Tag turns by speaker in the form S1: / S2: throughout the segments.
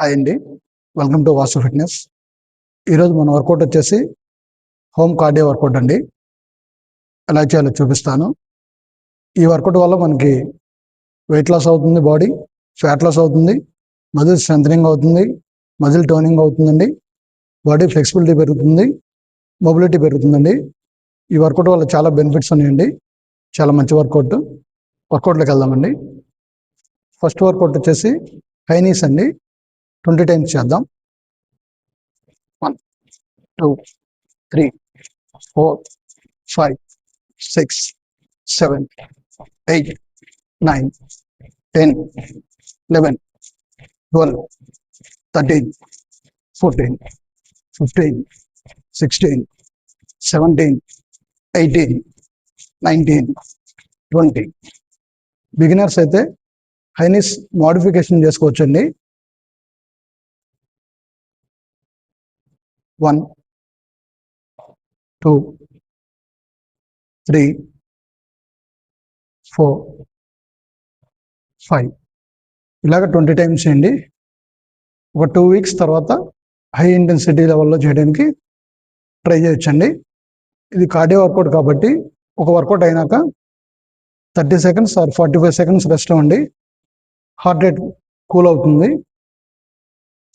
S1: Hi అండి, welcome to Vasu fitness. ఈరోజు మన వర్కౌట్ వచ్చేసి హోమ్ కార్డియో వర్కౌట్ అండి. ఎలా చేయాలో చూపిస్తాను. ఈ వర్కౌట్ వల్ల మనకి వెయిట్ లాస్ అవుతుంది, బాడీ ఫ్యాట్ లాస్ అవుతుంది, మజిల్ స్ట్రెంథనింగ్ అవుతుంది, మజిల్ టోనింగ్ అవుతుందండి, బాడీ ఫ్లెక్సిబిలిటీ పెరుగుతుంది, మొబిలిటీ పెరుగుతుందండి. ఈ వర్కౌట్ వల్ల చాలా బెనిఫిట్స్ ఉన్నాయండి. చాలా మంచి వర్కౌట్. వర్కౌట్లోకి వెళ్దామండి. ఫస్ట్ వర్కౌట్ వచ్చేసి హై నీస్ అండి. 20 టైమ్స్ చేద్దాం. 1 2 3 4 5 6 7 8 9 10 11 12 13 14 15 16 17 18 19 20. బిగినర్స్ అయితే హైనీస్ మోడిఫికేషన్ చేసుకోవచ్చండి. 1 2 3 4 5 ఇలాగ 20 టైమ్స్ చేయండి. ఒక 2 వీక్స్ తర్వాత హై ఇంటెన్సిటీ లెవెల్లో చేయడానికి ట్రై చేయొచ్చండి. ఇది కార్డియో వర్కౌట్ కాబట్టి ఒక వర్కౌట్ అయినాక 30 సెకండ్స్ ఆర్ 45 సెకండ్స్ రెస్ట్ ఇవ్వండి. హార్ట్ రేట్ కూల్ అవుతుంది.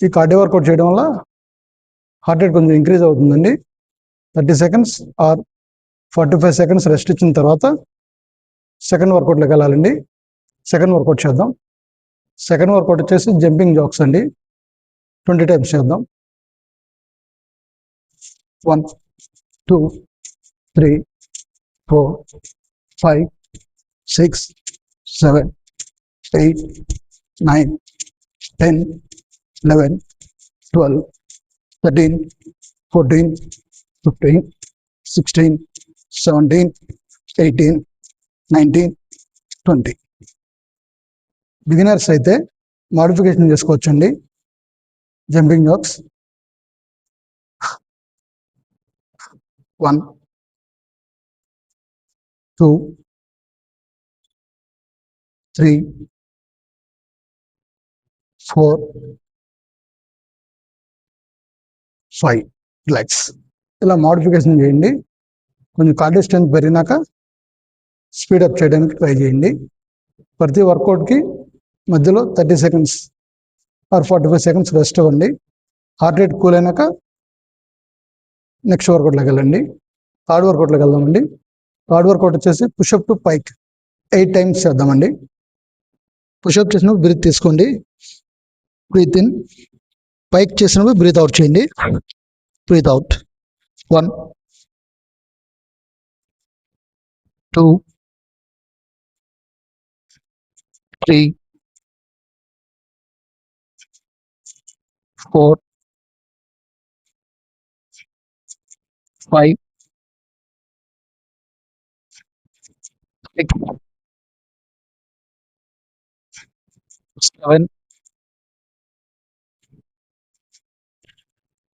S1: ఈ కార్డియో వర్కౌట్ చేయడం వల్ల హార్ట్ రేట్ కొంచెం ఇంక్రీజ్ అవుతుందండి. 30 సెకండ్స్ ఆర్ 45 సెకండ్స్ రెస్ట్ ఇచ్చిన తర్వాత సెకండ్ వర్కౌట్లోకి వెళ్ళాలండి. సెకండ్ వర్కౌట్ చేద్దాం. సెకండ్ వర్కౌట్ వచ్చేసి జంపింగ్ జాక్స్ అండి. 20 టైమ్స్ చేద్దాం. 1 2 3 4 5 6 7 8 9 10 11 12 13 14 15 16 17 18 19 20. బిగినర్స్ అయితే మోడిఫికేషన్ చేసుకోవచ్చండి. Jumping jacks 1 2 3 4 5 relax. ఇలా మోడిఫికేషన్ చేయండి. కొంచెం కార్డియో స్ట్రెంత్ పెరిగినాక స్పీడప్ చేయడానికి ట్రై చేయండి. ప్రతి వర్కౌట్కి మధ్యలో 30 సెకండ్స్ ఆర్ 45 సెకండ్స్ రెస్ట్ ఇవ్వండి. హార్ట్ రేట్ కూల్ అయినాక నెక్స్ట్ వర్కౌట్లోకి వెళ్ళండి. థర్డ్ వర్కౌట్లోకి వెళ్దామండి. థర్డ్ వర్కౌట్ వచ్చేసి పుషప్ టు పైక్ 8 టైమ్స్ చేద్దామండి. పుషప్ చేసినప్పుడు బ్రీత్ తీసుకోండి, బ్రీత్ ఇన్. పైక్ చేసినప్పుడు బ్రీత్ అవుట్ చేయండి, బ్రీత్ అవుట్. 1 2 3 4 5 6 7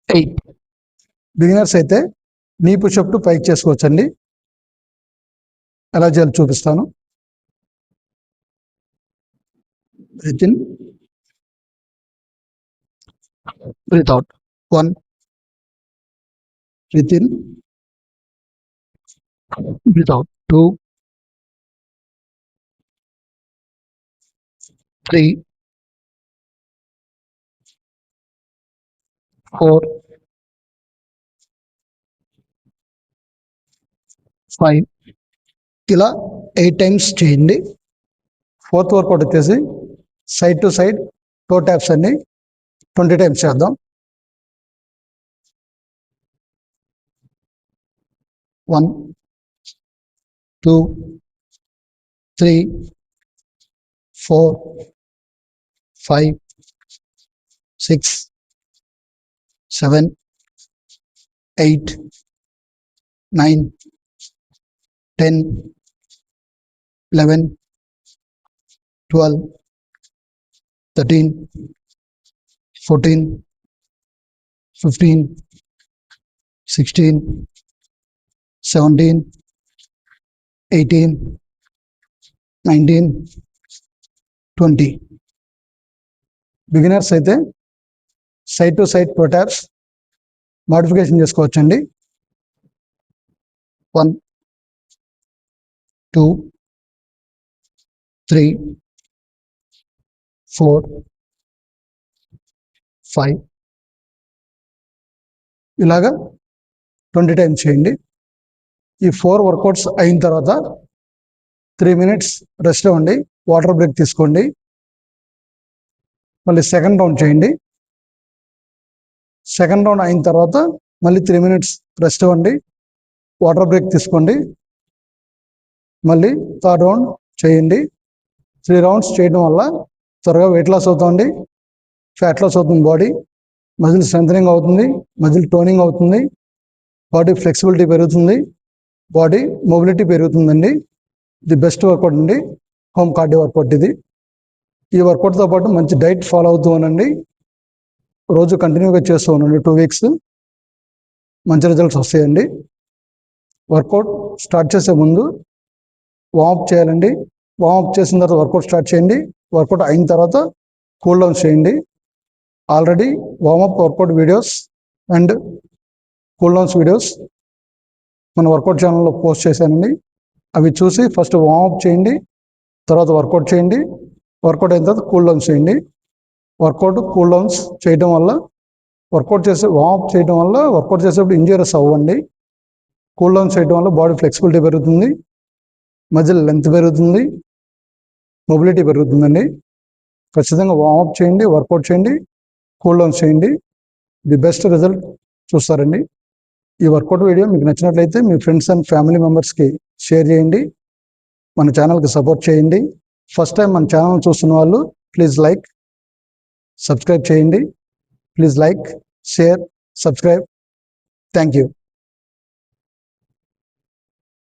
S1: 8. బిగినర్స్ అయితే నీ పుషప్ టు పైక్ చేసుకోవచ్చండి. ఎలా చేయాలో చూపిస్తాను. Breath in, breath out. 1 breath in, breath out. 2 3 4 5. ఇలా 8 టైమ్స్ చేయండి. ఫోర్త్ వర్కౌట్ వచ్చేసి side to side toe taps అన్ని 20 టైమ్స్ చేద్దాం. 1 2 3 4 5 6 7 8 9 10 11 12 13 14 15 16 17 18 19 20. బిగినర్స్ అయితే సైడ్ టు సైడ్ ప్రొటాప్స్ మోడిఫికేషన్ చేసుకోవచ్చండి. 1 2 3 4 5 ఇలాగా 20 టైమ్స్ చేయండి. ఈ 4 వర్కౌట్స్ అయిన తర్వాత 3 minutes రెస్ట్ అవ్వండి, వాటర్ బ్రేక్ తీసుకోండి. మళ్ళీ సెకండ్ రౌండ్ చేయండి. సెకండ్ రౌండ్ అయిన తర్వాత మళ్ళీ 3 minutes రెస్ట్ అవ్వండి, వాటర్ బ్రేక్ తీసుకోండి. మళ్ళీ థర్డ్ రౌండ్ చేయండి. 3 rounds చేయడం వల్ల త్వరగా వెయిట్ లాస్ అవుతుంది, ఫ్యాట్ లాస్ అవుతుంది, బాడీ మజిల్ స్ట్రెంథనింగ్ అవుతుంది, మజిల్ టోనింగ్ అవుతుంది, బాడీ ఫ్లెక్సిబిలిటీ పెరుగుతుంది, బాడీ మొబిలిటీ పెరుగుతుందండి. ఇది బెస్ట్ వర్కౌట్ అండి, హోమ్ కార్డియో వర్కౌట్ ఇది. ఈ వర్కౌట్తో పాటు మంచి డైట్ ఫాలో అవుతూ ఉండండి, రోజు కంటిన్యూగా చేస్తూ ఉండండి. 2 weeks మంచి రిజల్ట్స్ వస్తాయండి. వర్కౌట్ స్టార్ట్ చేసే ముందు వార్మప్ చేయాలండి. వార్మప్ చేసిన తర్వాత వర్కౌట్ స్టార్ట్ చేయండి. వర్కౌట్ అయిన తర్వాత కూల్ డౌన్ చేయండి. Already warm up workout videos and cool downs videos మన వర్కౌట్ ఛానల్లో పోస్ట్ చేశానండి. అవి చూసి ఫస్ట్ వార్మప్ చేయండి, తర్వాత వర్కౌట్ చేయండి. వర్కౌట్ అయిన తర్వాత కూల్ డౌన్స్ చేయండి. వర్కౌట్ కూల్ డౌన్స్ చేయడం వల్ల వార్మప్ చేయడం వల్ల వర్కౌట్ చేసేటప్పుడు ఇంజరీస్ అవ్వండి. కూల్ డౌన్ చేయడం వల్ల బాడీ ఫ్లెక్సిబిలిటీ పెరుగుతుంది, మజిల్ లెంత్ పెరుగుతుంది, మొబిలిటీ పెరుగుతుందండి. ఖచ్చితంగా వార్మప్ చేయండి, వర్కౌట్ చేయండి, కూల్ డౌన్ చేయండి. ది బెస్ట్ రిజల్ట్ చూస్తారండి. ఈ వర్కౌట్ వీడియో మీకు నచ్చినట్లయితే మీ ఫ్రెండ్స్ అండ్ ఫ్యామిలీ మెంబర్స్కి షేర్ చేయండి. మన ఛానల్కి సపోర్ట్ చేయండి. ఫస్ట్ టైం మన ఛానల్ చూస్తున్న వాళ్ళు ప్లీజ్ లైక్, సబ్స్క్రైబ్ చేయండి. Please like, share, subscribe. Thank you.